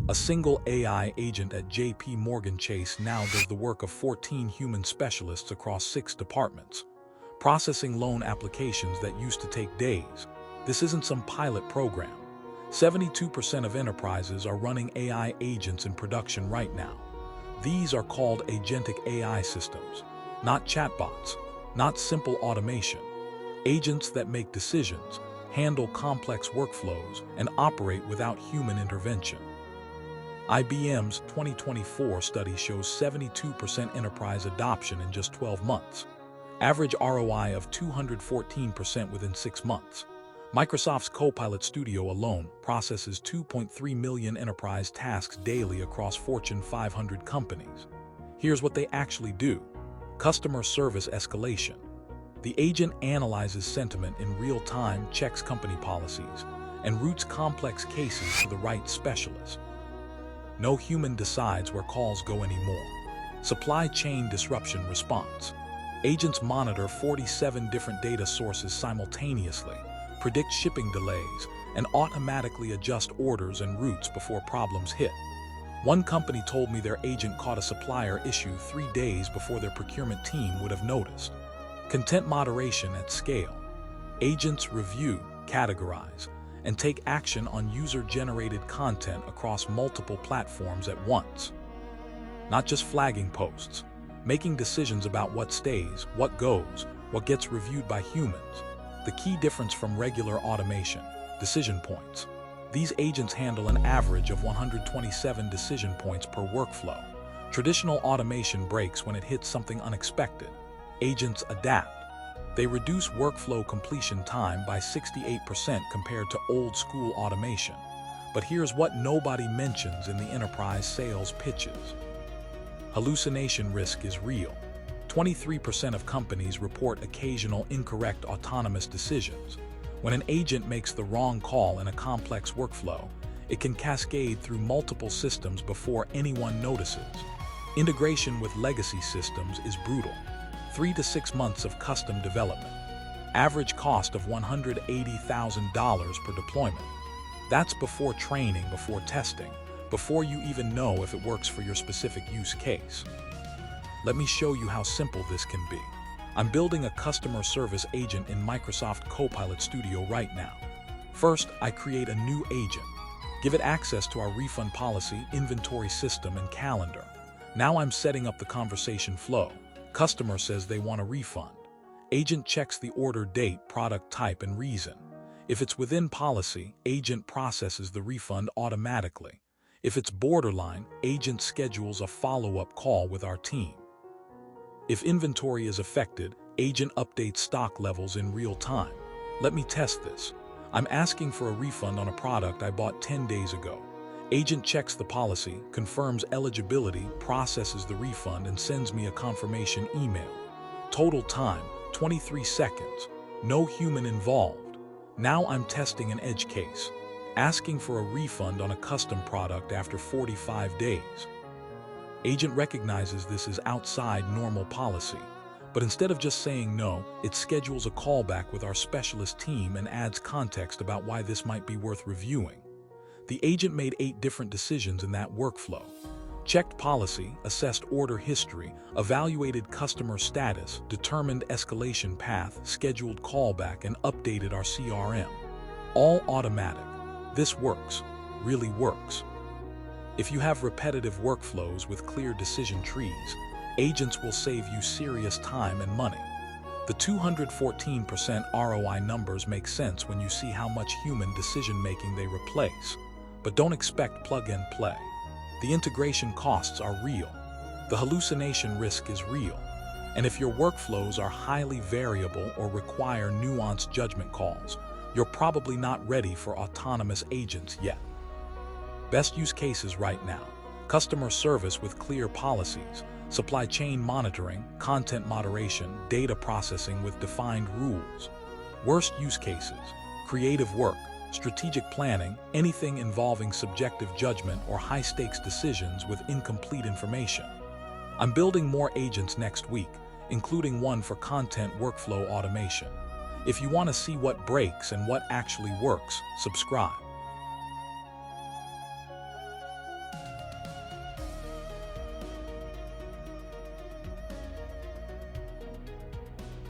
A single AI agent at JP Morgan Chase now does the work of 14 human specialists across 6 departments, processing loan applications that used to take days. This isn't some pilot program. 72% of enterprises are running AI agents in production right now. These are called agentic AI systems, not chatbots, not simple automation. Agents that make decisions, handle complex workflows, and operate without human intervention. IBM's 2024 study shows 72% enterprise adoption in just 12 months. Average ROI of 214% within 6 months. Microsoft's Copilot Studio alone processes 2.3 million enterprise tasks daily across Fortune 500 companies. Here's what they actually do. Customer service escalation. The agent analyzes sentiment in real time, checks company policies, and routes complex cases to the right specialist. No human decides where calls go anymore. Supply chain disruption response. Agents monitor 47 different data sources simultaneously, predict shipping delays, and automatically adjust orders and routes before problems hit. One company told me their agent caught a supplier issue 3 days before their procurement team would have noticed. Content moderation at scale. Agents review, categorize, and take action on user-generated content across multiple platforms at once. Not just flagging posts, making decisions about what stays, what goes, what gets reviewed by humans. The key difference from regular automation: decision points. These agents handle an average of 127 decision points per workflow. Traditional automation breaks when it hits something unexpected. Agents adapt. They reduce workflow completion time by 68% compared to old-school automation. But here's what nobody mentions in the enterprise sales pitches. Hallucination risk is real. 23% of companies report occasional incorrect autonomous decisions. When an agent makes the wrong call in a complex workflow, it can cascade through multiple systems before anyone notices. Integration with legacy systems is brutal. 3 to 6 months of custom development. Average cost of $180,000 per deployment. That's before training, before testing, before you even know if it works for your specific use case. Let me show you how simple this can be. I'm building a customer service agent in Microsoft Copilot Studio right now. First, I create a new agent. Give it access to our refund policy, inventory system, and calendar. Now I'm setting up the conversation flow. Customer says they want a refund. Agent checks the order date, product type, and reason. If it's within policy, agent processes the refund automatically. If it's borderline, agent schedules a follow-up call with our team. If inventory is affected, agent updates stock levels in real time. Let me test this. I'm asking for a refund on a product I bought 10 days ago. Agent checks the policy, confirms eligibility, processes the refund, and sends me a confirmation email. Total time, 23 seconds. No human involved. Now I'm testing an edge case. Asking for a refund on a custom product after 45 days. Agent recognizes this as outside normal policy, but instead of just saying no, it schedules a callback with our specialist team and adds context about why this might be worth reviewing. The agent made 8 different decisions in that workflow. Checked policy, assessed order history, evaluated customer status, determined escalation path, scheduled callback, and updated our CRM. All automatic. This works, really works. If you have repetitive workflows with clear decision trees, agents will save you serious time and money. The 214% ROI numbers make sense when you see how much human decision-making they replace. But don't expect plug-and-play. The integration costs are real. The hallucination risk is real. And if your workflows are highly variable or require nuanced judgment calls, you're probably not ready for autonomous agents yet. Best use cases right now: customer service with clear policies, supply chain monitoring, content moderation, data processing with defined rules. Worst use cases: creative work, strategic planning, anything involving subjective judgment or high-stakes decisions with incomplete information. I'm building more agents next week, including one for content workflow automation. If you want to see what breaks and what actually works, subscribe.